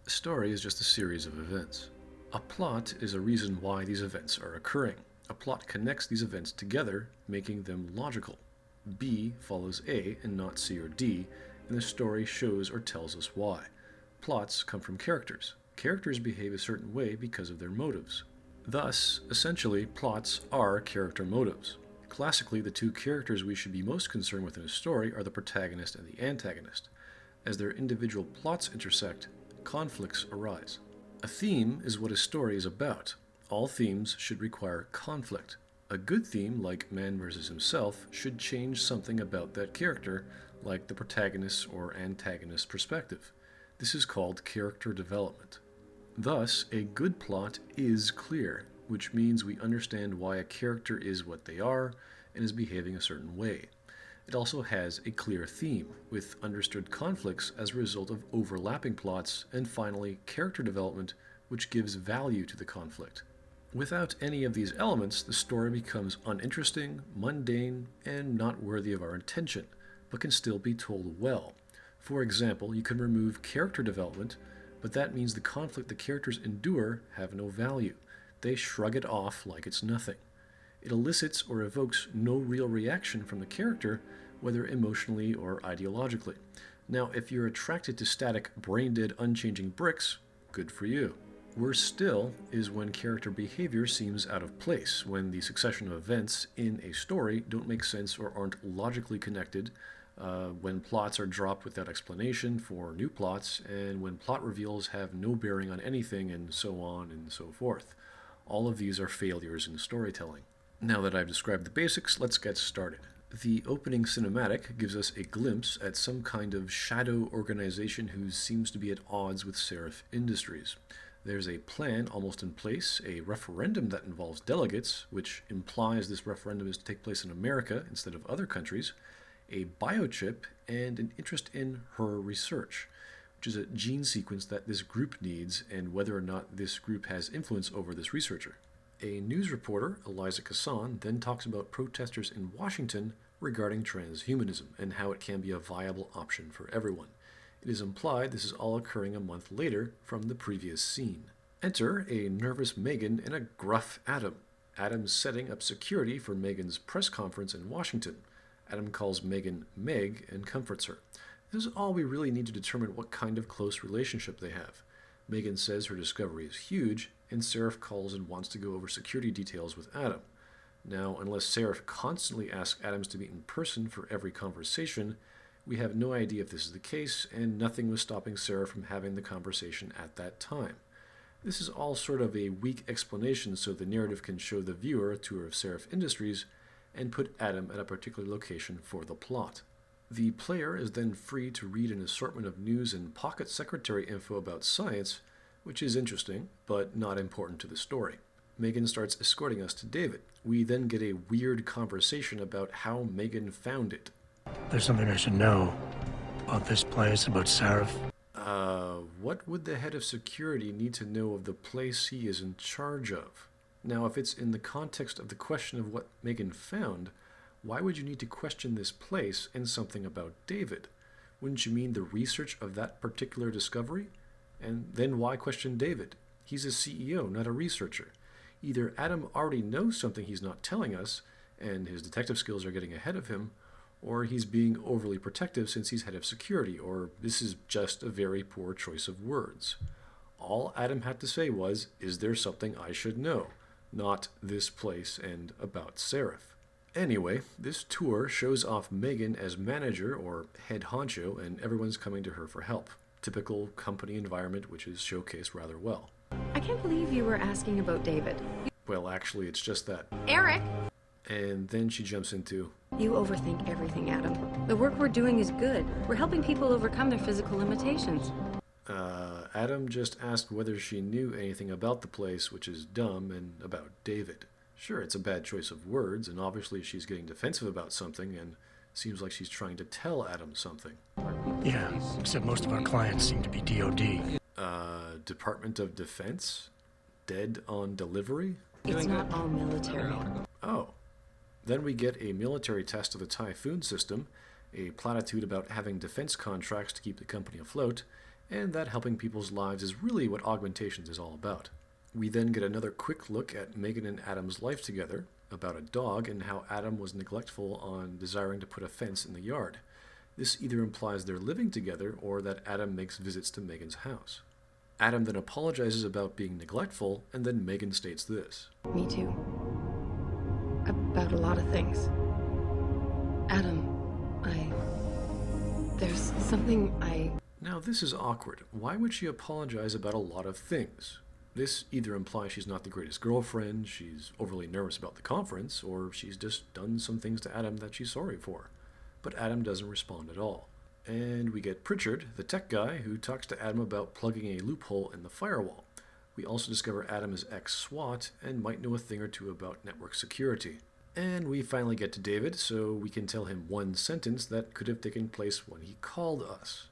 A story is just a series of events. A plot is a reason why these events are occurring. A plot connects these events together, making them logical. B follows A and not C or D, and the story shows or tells us why. Plots come from characters. Characters behave a certain way because of their motives. Thus, essentially, plots are character motives. Classically, the two characters we should be most concerned with in a story are the protagonist and the antagonist. As their individual plots intersect, conflicts arise. A theme is what a story is about. All themes should require conflict. A good theme, like man versus himself, should change something about that character, like the protagonist's or antagonist's perspective. This is called character development. Thus, a good plot is clear, which means we understand why a character is what they are and is behaving a certain way. It also has a clear theme, with understood conflicts as a result of overlapping plots, and finally, character development, which gives value to the conflict. Without any of these elements, the story becomes uninteresting, mundane, and not worthy of our attention, but can still be told well. For example, you can remove character development, but that means the conflict the characters endure have no value. They shrug it off like it's nothing. It elicits or evokes no real reaction from the character, whether emotionally or ideologically. Now, if you're attracted to static, brain-dead, unchanging bricks, good for you. Worse still is when character behavior seems out of place, when the succession of events in a story don't make sense or aren't logically connected, when plots are dropped without explanation for new plots, and when plot reveals have no bearing on anything, and so on and so forth. All of these are failures in storytelling. Now that I've described the basics, let's get started. The opening cinematic gives us a glimpse at some kind of shadow organization who seems to be at odds with Seraph Industries. There's a plan almost in place, a referendum that involves delegates, which implies this referendum is to take place in America instead of other countries, a biochip, and an interest in her research, which is a gene sequence that this group needs and whether or not this group has influence over this researcher. A news reporter, Eliza Casson, then talks about protesters in Washington regarding transhumanism and how it can be a viable option for everyone. It is implied this is all occurring a month later from the previous scene. Enter a nervous Megan and a gruff Adam. Adam's setting up security for Megan's press conference in Washington. Adam calls Megan Meg and comforts her. This is all we really need to determine what kind of close relationship they have. Megan says her discovery is huge, and Seraph calls and wants to go over security details with Adam. Now, unless Seraph constantly asks Adams to meet in person for every conversation, we have no idea if this is the case, and nothing was stopping Seraph from having the conversation at that time. This is all sort of a weak explanation so the narrative can show the viewer a tour of Seraph Industries and put Adam at a particular location for the plot. The player is then free to read an assortment of news and pocket secretary info about science, which is interesting, but not important to the story. Megan starts escorting us to David. We then get a weird conversation about how Megan found it. There's something I should know about this place, about Seraph. What would the head of security need to know of the place he is in charge of? Now, if it's in the context of the question of what Megan found, why would you need to question this place and something about David? Wouldn't you mean the research of that particular discovery? And then why question David? He's a CEO, not a researcher. Either Adam already knows something he's not telling us, and his detective skills are getting ahead of him, or he's being overly protective since he's head of security, or this is just a very poor choice of words. All Adam had to say was, is there something I should know? Not this place and about Seraph. Anyway, this tour shows off Megan as manager or head honcho, and everyone's coming to her for help. Typical company environment, which is showcased rather well. I can't believe you were asking about David. Well, actually, it's just that. Eric! And then she jumps into, You overthink everything, Adam. The work we're doing is good. We're helping people overcome their physical limitations. Adam just asked whether she knew anything about the place, which is dumb, and about David. Sure, it's a bad choice of words, and obviously she's getting defensive about something, and seems like she's trying to tell Adam something. Yeah, except most of our clients seem to be DOD. Department of Defense? Dead on delivery? It's not all military. Oh. Then we get a military test of the Typhoon system, a platitude about having defense contracts to keep the company afloat, and that helping people's lives is really what Augmentations is all about. We then get another quick look at Megan and Adam's life together, about a dog and how Adam was neglectful on desiring to put a fence in the yard. This either implies they're living together or that Adam makes visits to Megan's house. Adam then apologizes about being neglectful, and then Megan states this. Me too. About a lot of things. Adam, there's something Now this is awkward. Why would she apologize about a lot of things? This either implies she's not the greatest girlfriend, she's overly nervous about the conference, or she's just done some things to Adam that she's sorry for. But Adam doesn't respond at all. And we get Pritchard, the tech guy, who talks to Adam about plugging a loophole in the firewall. We also discover Adam is ex-SWAT and might know a thing or two about network security. And we finally get to David, so we can tell him one sentence that could have taken place when he called us.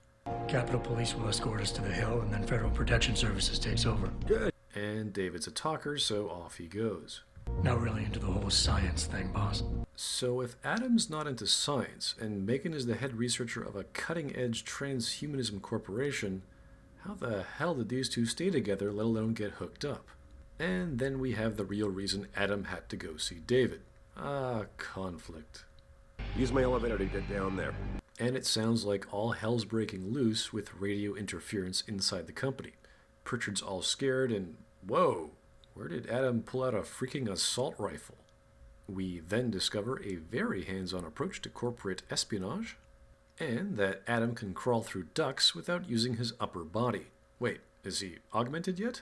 Capitol Police will escort us to the Hill, and then Federal Protection Services takes over. Good. And David's a talker, so off he goes. Not really into the whole science thing, boss. So if Adam's not into science, and Megan is the head researcher of a cutting-edge transhumanism corporation, how the hell did these two stay together, let alone get hooked up? And then we have the real reason Adam had to go see David. Conflict. Use my elevator to get down there. And it sounds like all hell's breaking loose with radio interference inside the company. Pritchard's all scared and, whoa, where did Adam pull out a freaking assault rifle? We then discover a very hands-on approach to corporate espionage, and that Adam can crawl through ducts without using his upper body. Wait, is he augmented yet?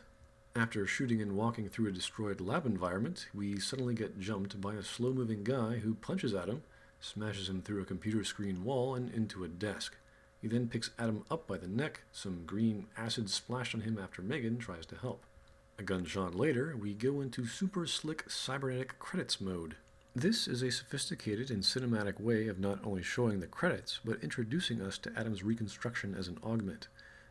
After shooting and walking through a destroyed lab environment, we suddenly get jumped by a slow-moving guy who punches Adam, smashes him through a computer screen wall and into a desk. He then picks Adam up by the neck, some green acid splashed on him after Megan tries to help. A gunshot later, we go into super slick cybernetic credits mode. This is a sophisticated and cinematic way of not only showing the credits, but introducing us to Adam's reconstruction as an augment.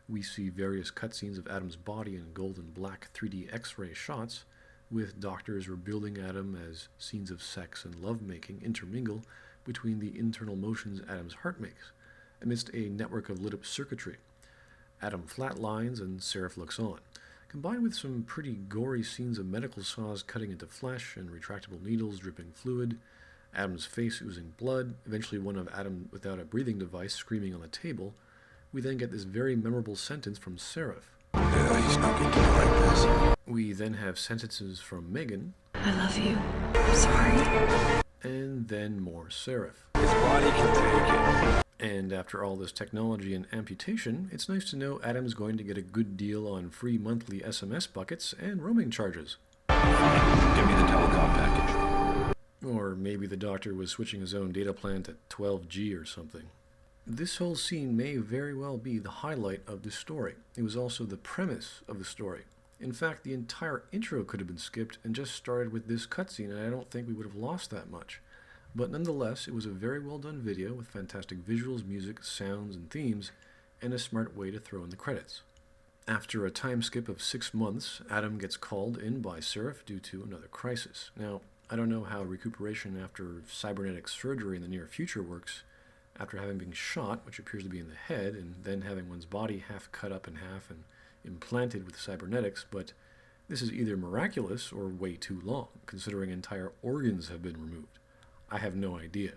We see various cutscenes of Adam's body in gold and black 3D X-ray shots, with doctors rebuilding Adam as scenes of sex and lovemaking intermingle between the internal motions Adam's heart makes, amidst a network of lit-up circuitry. Adam flatlines and Seraph looks on, combined with some pretty gory scenes of medical saws cutting into flesh and retractable needles dripping fluid, Adam's face oozing blood, eventually one of Adam without a breathing device screaming on the table. We then get this very memorable sentence from Seraph. He's not good to me like this. We then have sentences from Megan. I love you. I'm sorry. And then more Seraph. His body can take it. And after all this technology and amputation, it's nice to know Adam's going to get a good deal on free monthly SMS buckets and roaming charges. Fine, give me the telecom package. Or maybe the doctor was switching his own data plan to 12G or something. This whole scene may very well be the highlight of the story. It was also the premise of the story. In fact, the entire intro could have been skipped and just started with this cutscene, and I don't think we would have lost that much. But nonetheless, it was a very well done video with fantastic visuals, music, sounds, and themes, and a smart way to throw in the credits. After a time skip of 6 months, Adam gets called in by Seraph due to another crisis. Now, I don't know how recuperation after cybernetic surgery in the near future works, after having been shot, which appears to be in the head, and then having one's body half cut up in half and implanted with cybernetics, but this is either miraculous or way too long, considering entire organs have been removed. I have no idea.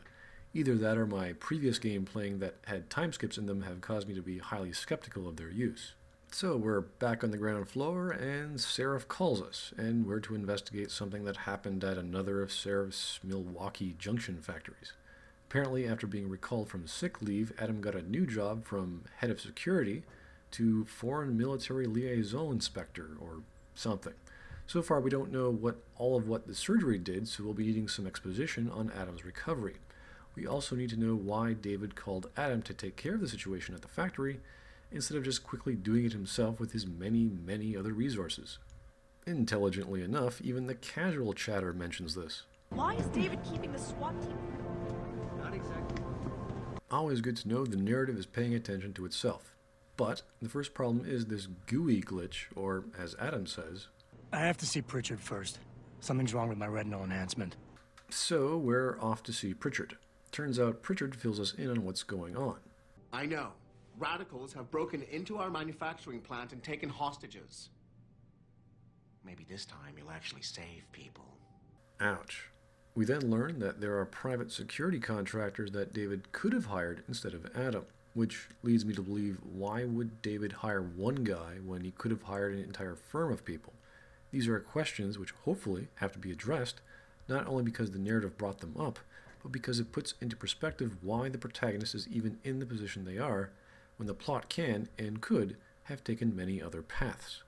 Either that or my previous game playing that had time skips in them have caused me to be highly skeptical of their use. So we're back on the ground floor, and Seraph calls us, and we're to investigate something that happened at another of Seraph's Milwaukee junction factories. Apparently, after being recalled from sick leave, Adam got a new job from head of security to foreign military liaison inspector, or something. So far, we don't know what the surgery did, so we'll be needing some exposition on Adam's recovery. We also need to know why David called Adam to take care of the situation at the factory, instead of just quickly doing it himself with his many, many other resources. Intelligently enough, even the casual chatter mentions this. Why is David keeping the SWAT team? Not exactly. Always good to know the narrative is paying attention to itself. But the first problem is this GUI glitch, or as Adam says, I have to see Pritchard first. Something's wrong with my retinal enhancement. So we're off to see Pritchard. Turns out Pritchard fills us in on what's going on. I know. Radicals have broken into our manufacturing plant and taken hostages. Maybe this time you'll actually save people. Ouch. We then learn that there are private security contractors that David could have hired instead of Adam, which leads me to believe, why would David hire one guy when he could have hired an entire firm of people? These are questions which hopefully have to be addressed, not only because the narrative brought them up, but because it puts into perspective why the protagonist is even in the position they are, when the plot can and could have taken many other paths.